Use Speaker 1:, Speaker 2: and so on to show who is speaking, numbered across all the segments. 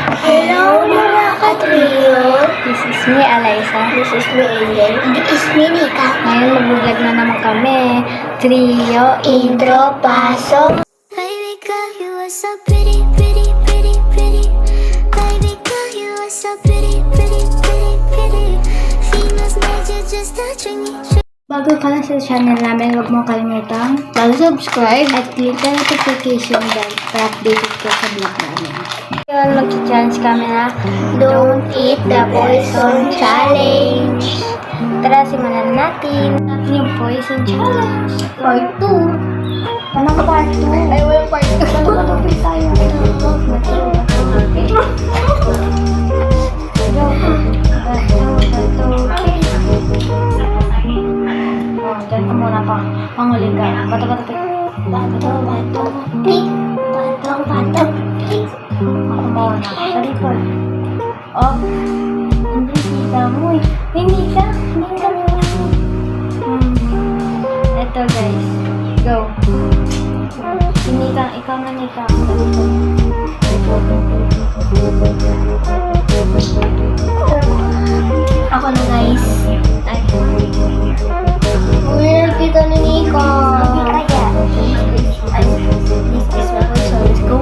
Speaker 1: Hello mga ka-trio.
Speaker 2: This is me, Alyssa.
Speaker 1: This is me, Angel. This is me, Nika.
Speaker 2: Ngayon mag-vlog na naman kami. Trio.
Speaker 1: Intro, pasok.
Speaker 3: Baby girl, you are so pretty, pretty, pretty, pretty. Baby girl, you are so pretty, pretty, pretty, pretty. Females made you just touching me.
Speaker 2: Bago ka lang sa channel namin, huwag mo kalimutang mag-subscribe at click na notification bell para updated ka sa vlog namin. Ngayon, mag-challenge kami na
Speaker 1: Don't eat the poison challenge.
Speaker 2: Tara, simulan natin yung poison challenge.
Speaker 1: Part 2.
Speaker 2: Anong part 2?
Speaker 1: Ay, wala part 2.
Speaker 2: Matapit tayo. Diyan ka muna pa. Panguling ka. Bato-bato. Bato-bato.
Speaker 1: Tik. Bato. Tik.
Speaker 2: Ako muna. Dali po. Oh. Hindi kita mo eh. Hindi ka. Ito guys. Go. Ikaw na Nika.
Speaker 1: Ako na, guys.
Speaker 2: Ay.
Speaker 1: Weird kita ni Nico.
Speaker 2: Kaya.
Speaker 1: Ay, this is my poison. Let's go.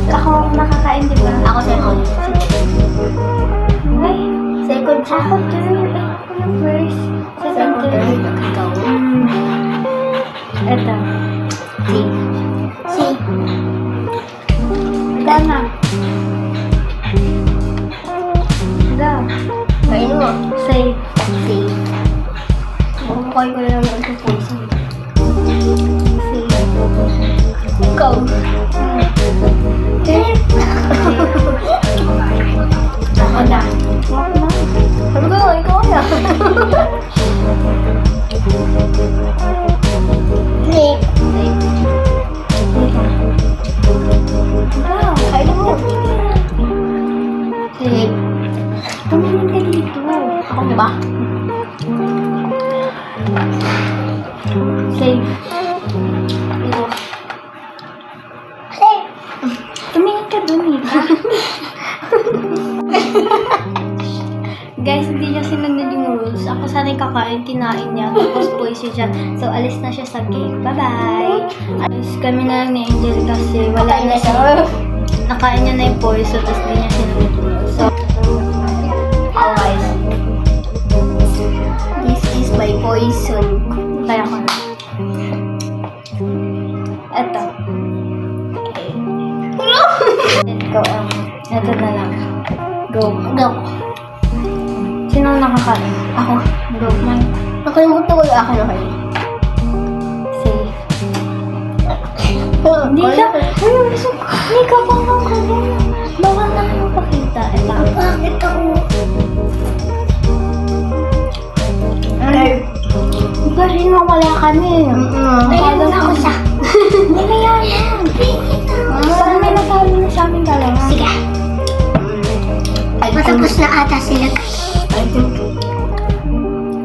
Speaker 2: Ako ang nakakain, di ba?
Speaker 1: Ako second.
Speaker 2: Ay.
Speaker 1: Second siya.
Speaker 2: Ako third. Ako na first.
Speaker 1: Second, third. Ikaw.
Speaker 2: Ito.
Speaker 1: Si.
Speaker 2: Ikaw na. Go.
Speaker 1: Kain mo.
Speaker 2: Say.
Speaker 1: Si. Bukay ko lang ang poison.
Speaker 2: Say.
Speaker 1: Ikaw. Ako na. Sabi ko, ikaw na. Nick.
Speaker 2: Go.
Speaker 1: Kain mo. Nick.
Speaker 2: Tumingin ka dito.
Speaker 1: Ako ba?
Speaker 2: Safe.
Speaker 1: Ito.
Speaker 2: Tumingin ka dun, Nika. Guys, hindi niya sinunod yung rules. Ako sana'y kakain, kinain niya. Tapos poison siya. So, alis na siya sa cake. Bye-bye! Alis kami na lang ni Angel kasi wala
Speaker 1: Kain
Speaker 2: na
Speaker 1: na
Speaker 2: siya.
Speaker 1: siya.
Speaker 2: Nakain niya na yung poison, tapos hindi niya sinunod yung rules. So,
Speaker 1: Oh, guys. This is my poison.
Speaker 2: kaya ko na. Eto. Okay. Let's go. Eto na lang. Go.
Speaker 1: Go.
Speaker 2: Sino ang nakakain?
Speaker 1: Ako.
Speaker 2: Go, man.
Speaker 1: Nakalimutan ko yung akin na kayo.
Speaker 2: Safe. Hindi ka. Ay, gusto ko. Hindi ka bawal ka din. Bawal na kayo pakita. Ito.
Speaker 1: Bakit ako?
Speaker 2: Ay. Ikaw rin wala ka din.
Speaker 1: Ayun na ako siya.
Speaker 2: Mamaya na. Parang may natalo na sa amin dalawa.
Speaker 1: Sige. Matapos na ata sila.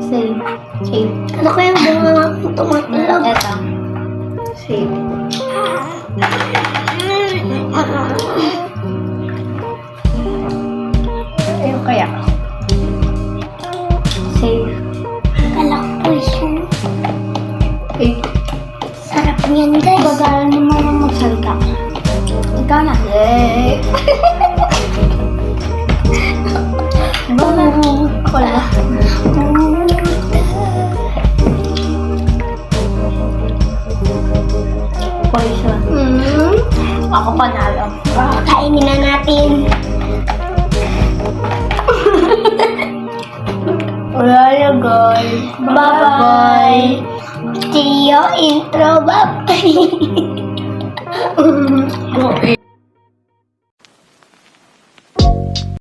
Speaker 2: Safe. Safe.
Speaker 1: Ano ko yung mga tumatulog?
Speaker 2: Eto. Safe.
Speaker 1: Ayun kaya.
Speaker 2: Safe.
Speaker 1: Kala ko poison.
Speaker 2: Safe.
Speaker 1: Sarap niyan, guys.
Speaker 2: Bagalan mo naman magsalita. Ikaw na.
Speaker 1: Yay!
Speaker 2: Ikaw na.
Speaker 1: Ako na.
Speaker 2: Poison.
Speaker 1: Ako panalo. Kainin na natin. Wala na, guys. Bye-bye. Trio intro. Bye-bye.